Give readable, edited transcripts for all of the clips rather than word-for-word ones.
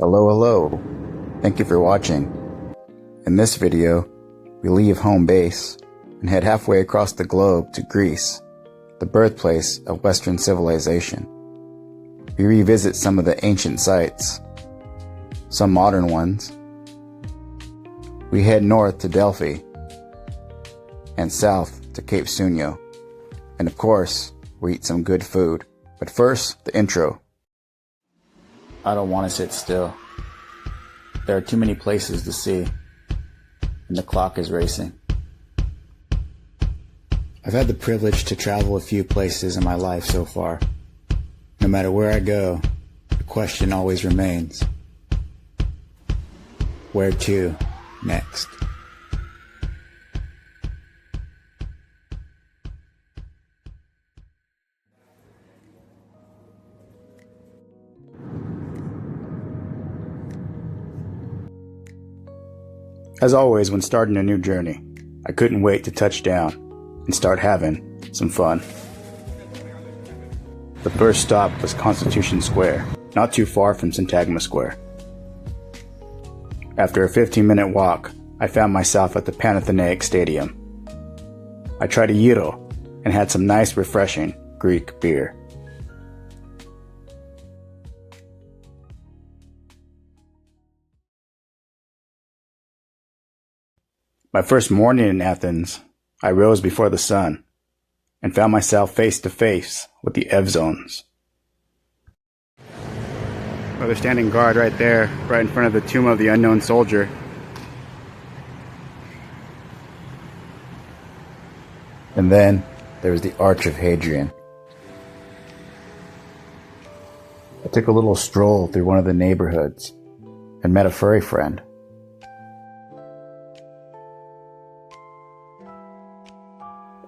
Hello. Thank you for watching. In this video, we leave home base and head halfway across the globe to Greece, the birthplace of Western civilization. We revisit some of the ancient sites, some modern ones. We head north to Delphi and south to Cape Sounion. And of course, we eat some good food. But first, the intro. I don't want to sit still. There are too many places to see, and the clock is racing. I've had the privilege to travel a few places in my life so far. No matter where I go, the question always remains: where to next? As always, when starting a new journey, I couldn't wait to touch down and start having some fun. The first stop was Constitution Square, not too far from Syntagma Square. After a 15-minute walk, I found myself at the Panathenaic Stadium. I tried a gyro and had some nice, refreshing Greek beer. My first morning in Athens, I rose before the sun and found myself face to face with the Evzones. Well, they're standing guard right there, right in front of the tomb of the unknown soldier. And then there was the Arch of Hadrian. I took a little stroll through one of the neighborhoods and met a furry friend.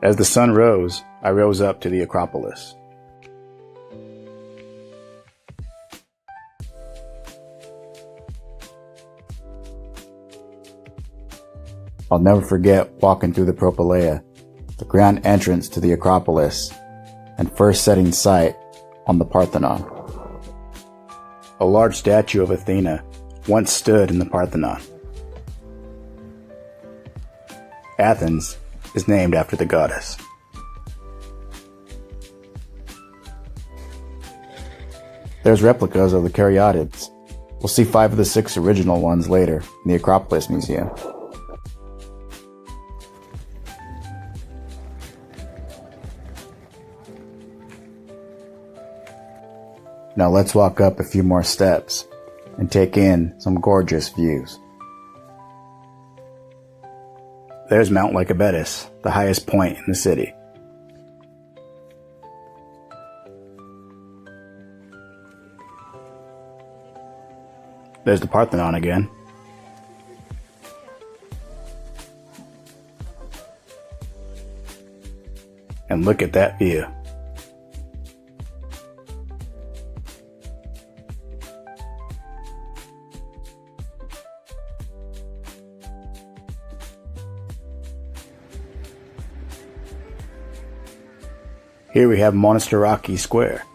As the sun rose, I rose up to the Acropolis. I'll never forget walking through the Propylaea, the grand entrance to the Acropolis, and first setting sight on the Parthenon. A large statue of Athena once stood in the Parthenon. Athens is named after the goddess. There's replicas of the Caryatids. We'll see 5 of the 6 original ones later in the Acropolis Museum. Now let's walk up a few more steps and take in some gorgeous views. There's Mount Lycabettus, the highest point in the city. There's the Parthenon again. And look at that view. Here we have Monastiraki Square.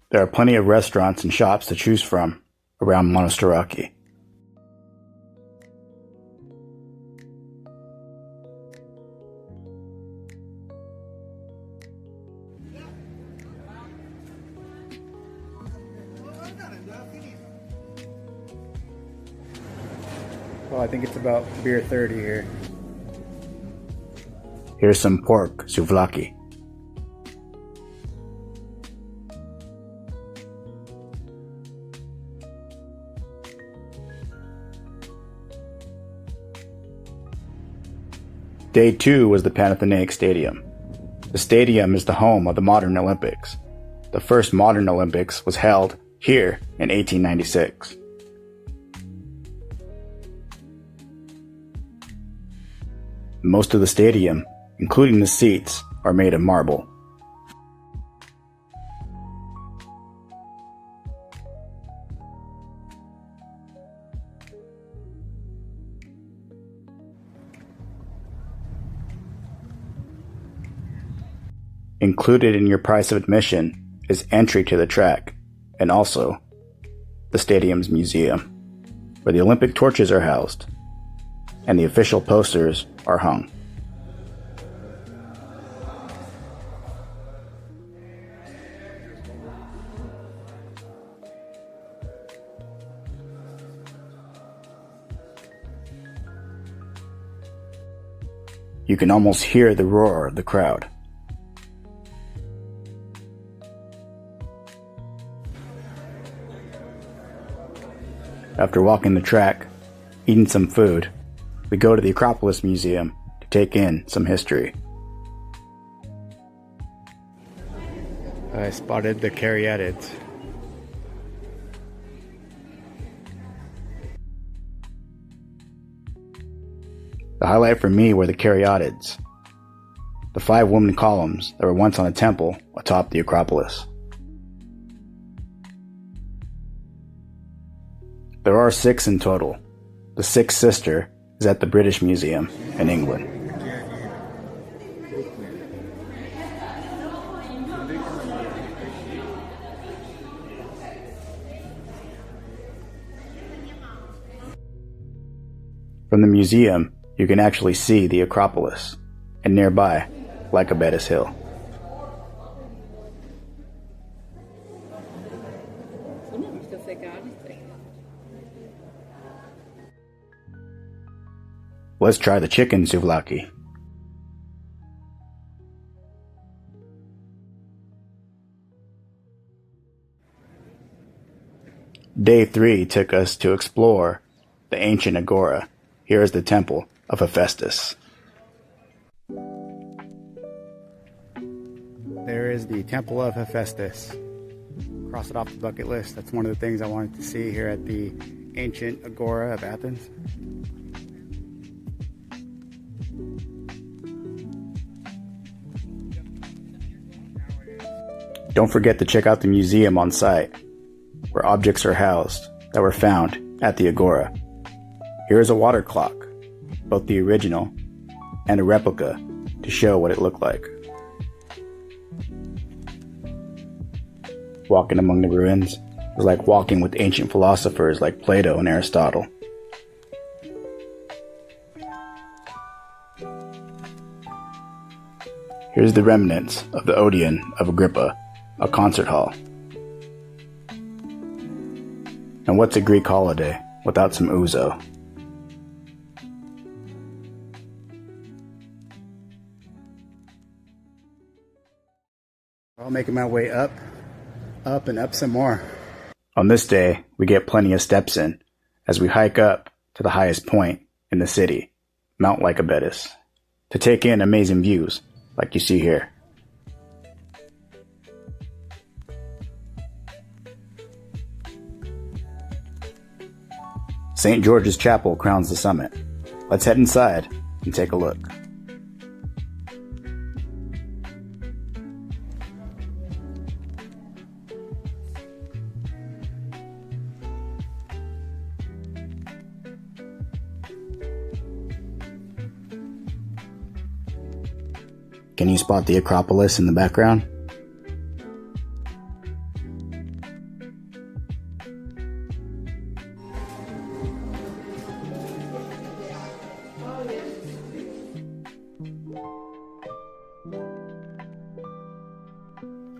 There are plenty of restaurants and shops to choose from around Monastiraki. Well, I think it's about beer 30 here. Here's some pork, Souvlaki. Day 2 was the Panathenaic Stadium. The stadium is the home of the modern Olympics. The first modern Olympics was held here in 1896. Most of the stadium, including the seats, are made of marble. Included in your price of admission is entry to the track and also the stadium's museum, where the Olympic torches are housed and the official posters are hung. You can almost hear the roar of the crowd. After walking the track, eating some food, we go to the Acropolis Museum to take in some history. I spotted the Caryatids. The highlight for me were the Caryatids, the 5 wooden columns that were once on a temple atop the Acropolis. There are 6 in total. The 6th sister is at the British Museum in England. From the museum, you can actually see the Acropolis, and nearby, Lycabettus Hill. Let's try the chicken souvlaki. Day 3 took us to explore the ancient Agora. Here is the Temple of Hephaestus. There is the Temple of Hephaestus. Cross it off the bucket list. That's one of the things I wanted to see here at the ancient Agora of Athens. Don't forget to check out the museum on site, where objects are housed that were found at the Agora. Here is a water clock, both the original and a replica, to show what it looked like. Walking among the ruins is like walking with ancient philosophers like Plato and Aristotle. Here's the remnants of the Odeon of Agrippa, a concert hall. And what's a Greek holiday without some ouzo? I'll making my way up, and up some more. On this day, we get plenty of steps in as we hike up to the highest point in the city, Mount Lycabettus, to take in amazing views like you see here. St. George's Chapel crowns the summit. Let's head inside and take a look. Can you spot the Acropolis in the background?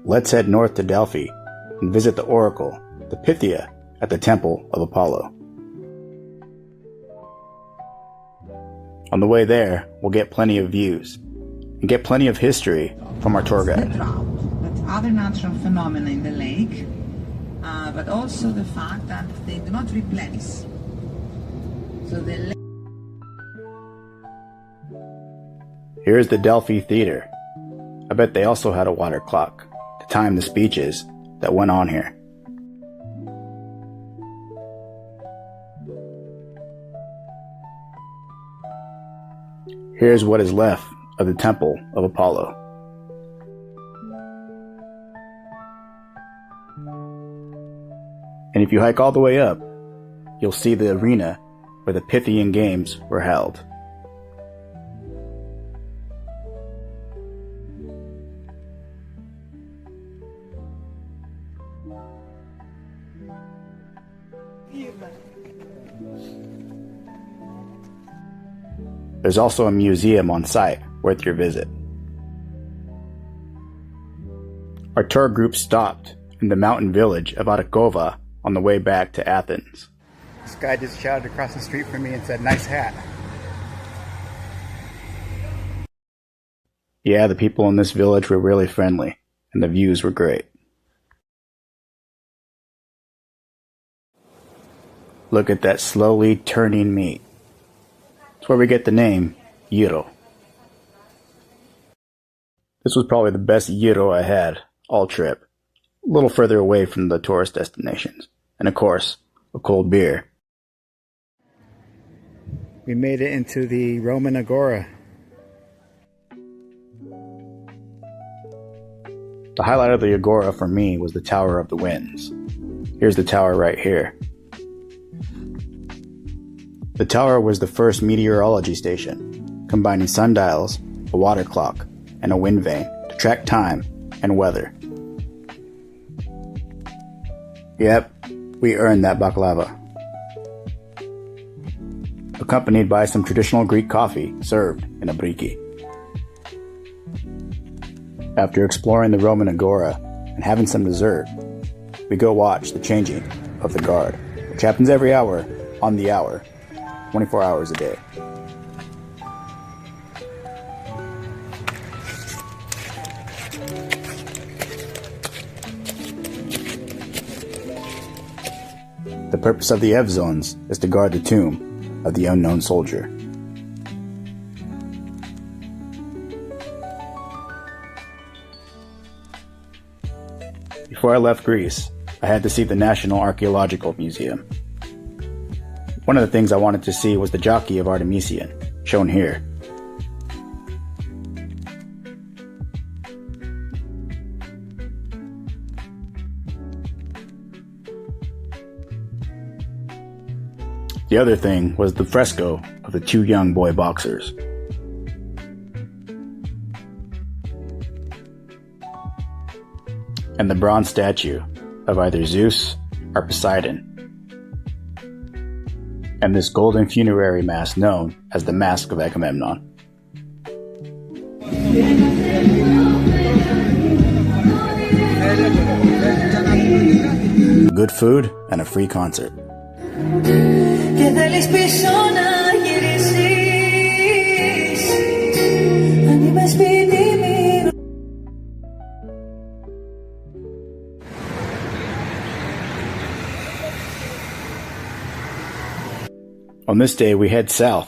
Let's head north to Delphi and visit the oracle, the Pythia, at the Temple of Apollo. On the way there, we'll get plenty of views and get plenty of history from our tour guide. The drought, but other natural phenomena in the lake, but also the fact that they do not replace. So the lake. Here's the Delphi Theater. I bet they also had a water clock to time the speeches that went on here. Here's what is left of the Temple of Apollo. And if you hike all the way up, you'll see the arena where the Pythian Games were held. There's also a museum on site worth your visit. Our tour group stopped in the mountain village of Arachova on the way back to Athens. This guy just shouted across the street from me and said, "Nice hat." Yeah, the people in this village were really friendly, and the views were great. Look at that slowly turning meat. That's where we get the name, Gyro. This was probably the best gyro I had all trip. A little further away from the tourist destinations. And of course, a cold beer. We made it into the Roman Agora. The highlight of the Agora for me was the Tower of the Winds. Here's the tower right here. The tower was the first meteorology station, combining sundials, a water clock, and a wind vane to track time and weather. Yep, we earned that baklava. Accompanied by some traditional Greek coffee served in a briki. After exploring the Roman Agora and having some dessert, we go watch the changing of the guard, which happens every hour on the hour, 24 hours a day. The purpose of the Evzones is to guard the tomb of the unknown soldier. Before I left Greece, I had to see the National Archaeological Museum. One of the things I wanted to see was the Jockey of Artemision, shown here. The other thing was the fresco of the two young boy boxers. And the bronze statue of either Zeus or Poseidon. And this golden funerary mask known as the Mask of Agamemnon. Good food and a free concert. On this day, we head south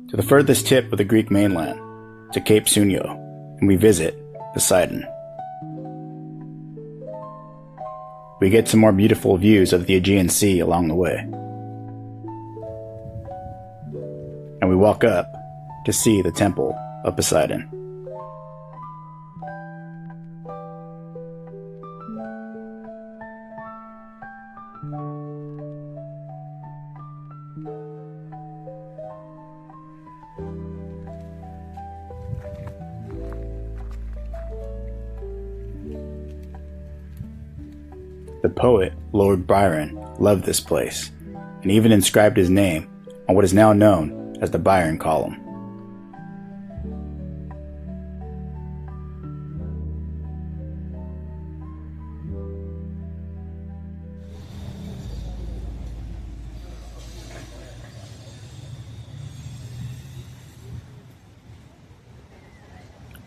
to the furthest tip of the Greek mainland, to Cape Sounion, and we visit Poseidon. We get some more beautiful views of the Aegean Sea along the way. And we walk up to see the Temple of Poseidon. The poet, Lord Byron, loved this place, and even inscribed his name on what is now known as the Byron Column.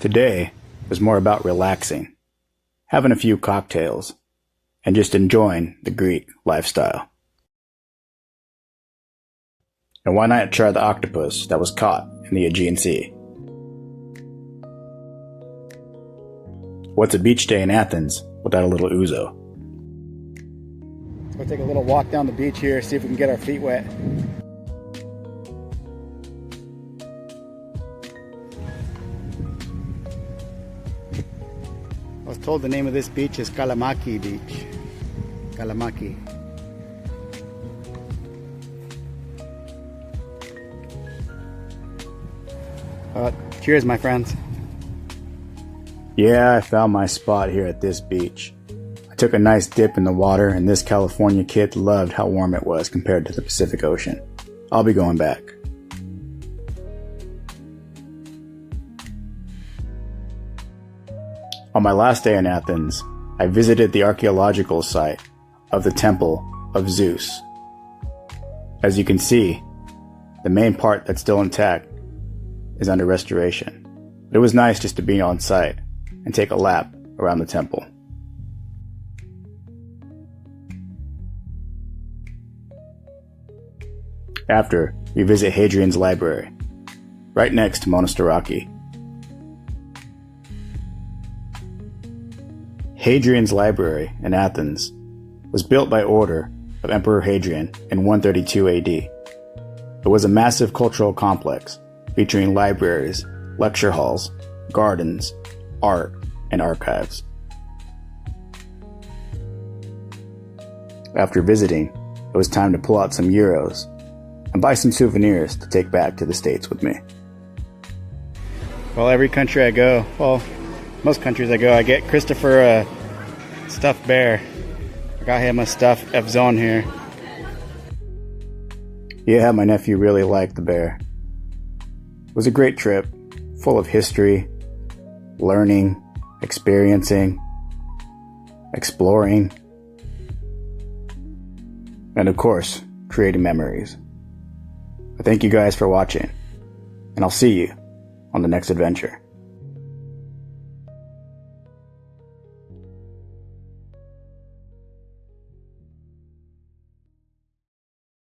Today was more about relaxing, having a few cocktails, and just enjoying the Greek lifestyle. And why not try the octopus that was caught in the Aegean Sea? What's a beach day in Athens without a little ouzo? We'll take a little walk down the beach here, see if we can get our feet wet. I was told the name of this beach is Kalamaki Beach. Kalamaki. Cheers, my friends. Yeah, I found my spot here at this beach. I I took a nice dip in the water, and this California kid loved how warm it was compared to the Pacific Ocean. I'll be going back. On my last day in Athens, I visited the archaeological site of the Temple of Zeus. As you can see, the main part that's still intact is under restoration. But it was nice just to be on site and take a lap around the temple. After, we visit Hadrian's library, right next to Monastiraki. Hadrian's library in Athens was built by order of Emperor Hadrian in 132 AD. It was a massive cultural complex featuring libraries, lecture halls, gardens, art, and archives. After visiting, it was time to pull out some euros and buy some souvenirs to take back to the States with me. Well, every country I go, most countries I go, I get Christopher a stuffed bear. I got him a stuffed Evzone here. Yeah, my nephew really liked the bear. It was a great trip, full of history, learning, experiencing, exploring, and of course, creating memories. I thank you guys for watching, and I'll see you on the next adventure.